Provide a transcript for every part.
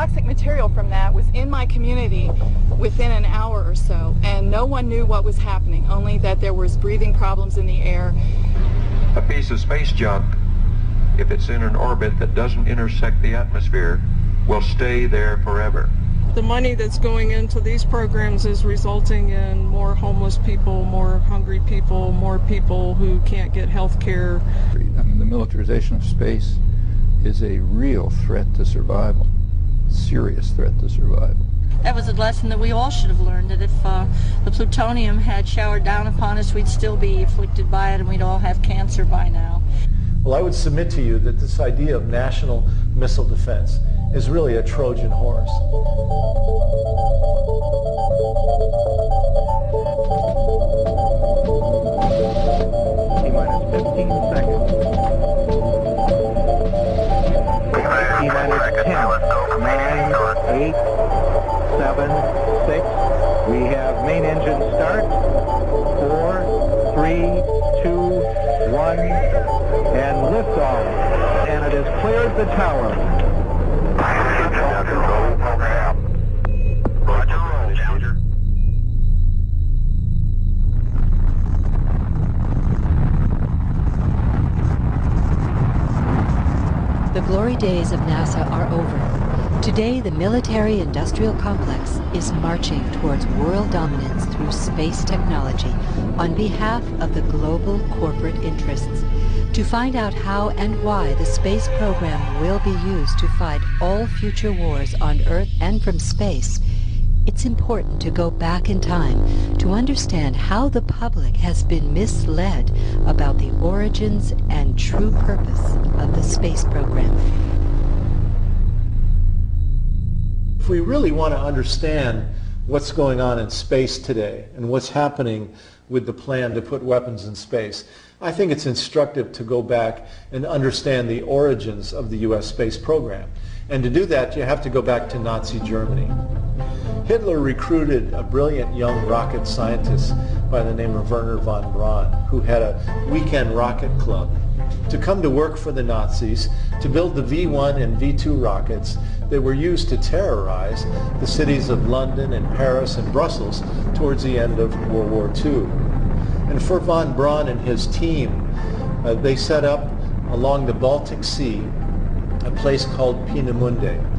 toxic material from that was in my community within an hour or so, and no one knew what was happening, only that there was breathing problems in the air. A piece of space junk, if it's in an orbit that doesn't intersect the atmosphere, will stay there forever. The money that's going into these programs is resulting in more homeless people, more hungry people, more people who can't get health care. I mean, the militarization of space is a real threat to survival, serious threat to survival. That was a lesson that we all should have learned, that if the plutonium had showered down upon us, we'd still be afflicted by it and we'd all have cancer by now. Well, I would submit to you that this idea of national missile defense is really a Trojan horse. T-minus 15 seconds. T-minus 10, 9, 8, 7, 6. We have main engine start. 4, 3, 2, 1, and liftoff. And it has cleared the tower. The glory days of NASA are over. Today, the military-industrial complex is marching towards world dominance through space technology on behalf of the global corporate interests. To find out how and why the space program will be used to fight all future wars on Earth and from space, it's important to go back in time to understand how the public has been misled about the origins and true purpose of the space program. If we really want to understand what's going on in space today and what's happening with the plan to put weapons in space, I think it's instructive to go back and understand the origins of the U.S. space program. And to do that, you have to go back to Nazi Germany. Hitler recruited a brilliant young rocket scientist by the name of Wernher von Braun, who had a weekend rocket club, to come to work for the Nazis to build the V-1 and V-2 rockets that were used to terrorize the cities of London and Paris and Brussels towards the end of World War II. And for von Braun and his team, they set up along the Baltic Sea a place called Peenemünde.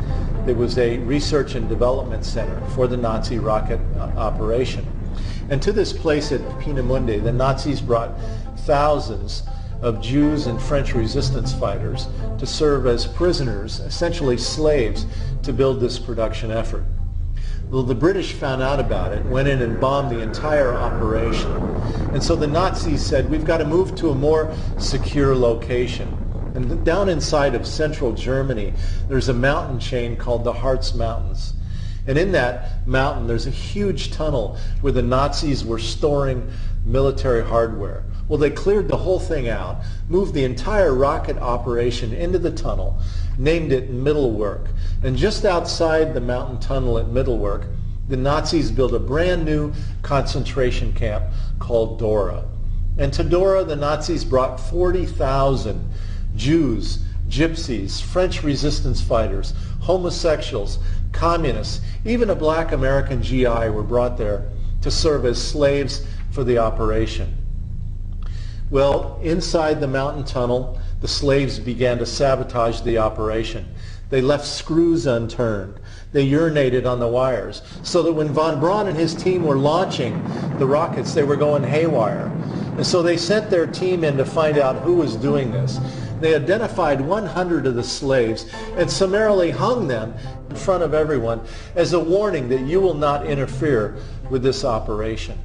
It was a research and development center for the Nazi rocket operation. And to this place at Peenemünde, the Nazis brought thousands of Jews and French resistance fighters to serve as prisoners, essentially slaves, to build this production effort. Well, the British found out about it, went in and bombed the entire operation. And so the Nazis said, we've got to move to a more secure location. And down inside of central Germany, there's a mountain chain called the Harz Mountains. And in that mountain, there's a huge tunnel where the Nazis were storing military hardware. Well, they cleared the whole thing out, moved the entire rocket operation into the tunnel, named it Mittelwerk. And just outside the mountain tunnel at Mittelwerk, the Nazis built a brand new concentration camp called Dora. And to Dora, the Nazis brought 40,000 Jews, gypsies, French resistance fighters, homosexuals, communists, even a black American GI were brought there to serve as slaves for the operation. Well, inside the mountain tunnel, the slaves began to sabotage the operation. They left screws unturned. They urinated on the wires, so that when von Braun and his team were launching the rockets, they were going haywire. And so they sent their team in to find out who was doing this. They identified 100 of the slaves and summarily hung them in front of everyone as a warning that you will not interfere with this operation.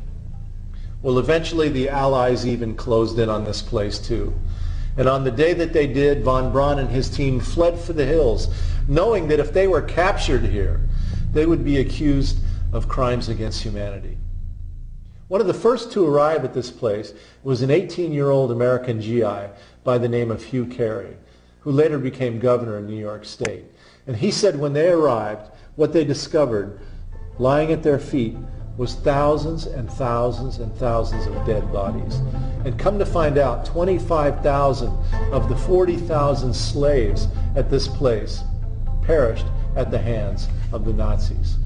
Well, eventually the Allies even closed in on this place too. And on the day that they did, von Braun and his team fled for the hills, knowing that if they were captured here, they would be accused of crimes against humanity. One of the first to arrive at this place was an 18-year-old American GI by the name of Hugh Carey, who later became governor in New York State. And he said when they arrived, what they discovered lying at their feet was thousands and thousands and thousands of dead bodies. And come to find out, 25,000 of the 40,000 slaves at this place perished at the hands of the Nazis.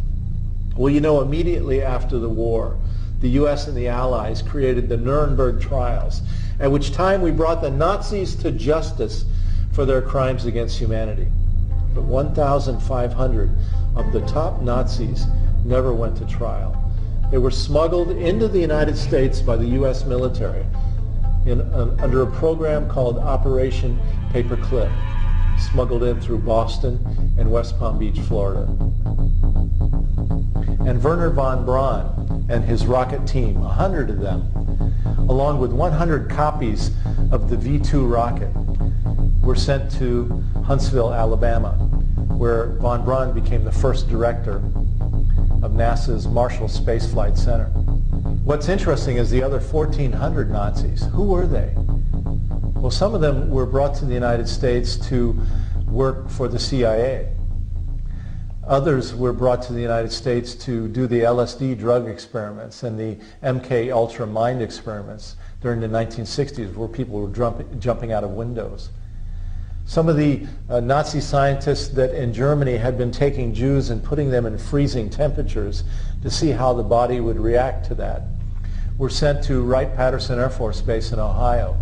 Well, you know, immediately after the war, the U.S. and the Allies created the Nuremberg trials, at which time we brought the Nazis to justice for their crimes against humanity. But 1,500 of the top Nazis never went to trial. They were smuggled into the United States by the U.S. military under a program called Operation Paperclip, smuggled in through Boston and West Palm Beach, Florida. And Wernher von Braun and his rocket team, 100 of them, along with 100 copies of the V-2 rocket, were sent to Huntsville, Alabama, where von Braun became the first director of NASA's Marshall Space Flight Center. What's interesting is the other 1,400 Nazis. Who were they? Well, some of them were brought to the United States to work for the CIA. Others were brought to the United States to do the LSD drug experiments and the MK Ultra mind experiments during the 1960s, where people were jumping out of windows. Some of the Nazi scientists that in Germany had been taking Jews and putting them in freezing temperatures to see how the body would react to that were sent to Wright-Patterson Air Force Base in Ohio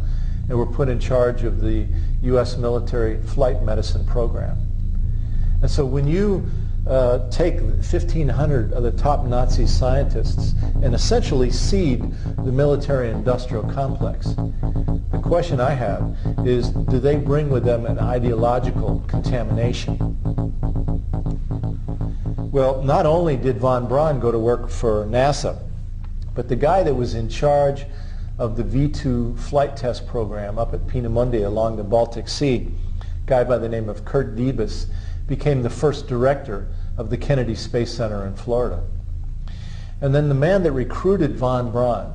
and were put in charge of the U.S. military flight medicine program. And so when you take 1,500 of the top Nazi scientists and essentially seed the military-industrial complex, the question I have is, do they bring with them an ideological contamination? Well, not only did von Braun go to work for NASA, but the guy that was in charge of the V-2 flight test program up at Peenemünde along the Baltic Sea, a guy by the name of Kurt Diebes, became the first director of the Kennedy Space Center in Florida. And then the man that recruited von Braun,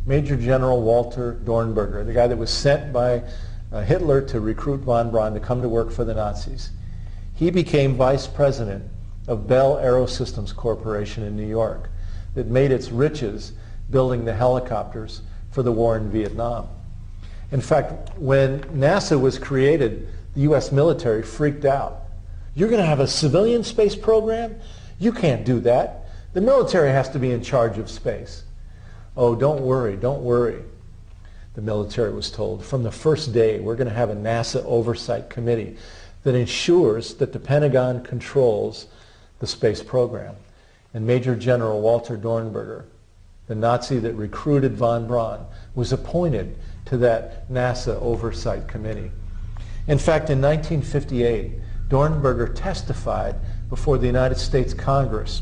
Major General Walter Dornberger, the guy that was sent by Hitler to recruit von Braun to come to work for the Nazis, he became vice president of Bell Aerosystems Corporation in New York that made its riches building the helicopters for the war in Vietnam. In fact, when NASA was created, the U.S. military freaked out. You're going to have a civilian space program? You can't do that. The military has to be in charge of space. Oh, don't worry, don't worry, the military was told. From the first day, we're going to have a NASA oversight committee that ensures that the Pentagon controls the space program. And Major General Walter Dornberger, the Nazi that recruited von Braun, was appointed to that NASA oversight committee. In fact, in 1958, Dornberger testified before the United States Congress,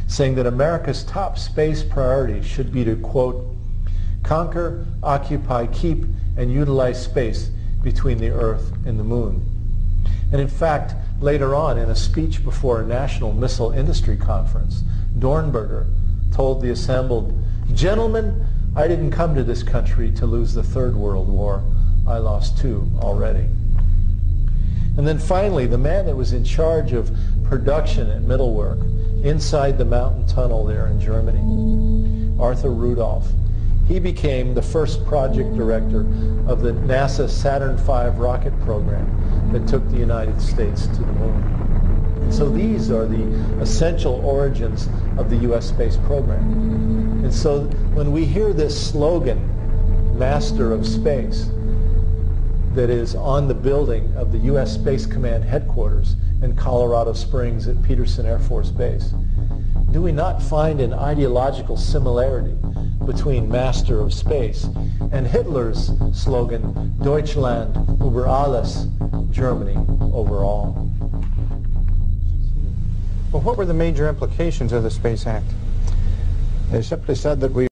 saying that America's top space priority should be to, quote, conquer, occupy, keep, and utilize space between the Earth and the Moon. And in fact, later on in a speech before a national missile industry conference, Dornberger told the assembled, "Gentlemen, I didn't come to this country to lose the Third World War. I lost two already." And then finally, the man that was in charge of production and middle work inside the mountain tunnel there in Germany, Arthur Rudolph, he became the first project director of the NASA Saturn V rocket program that took the United States to the moon. And so these are the essential origins of the U.S. space program. And so when we hear this slogan, Master of Space, that is on the building of the U.S. Space Command headquarters in Colorado Springs at Peterson Air Force Base, do we not find an ideological similarity between Master of Space and Hitler's slogan, Deutschland über alles, Germany over all? Well, what were the major implications of the Space Act? They simply said that we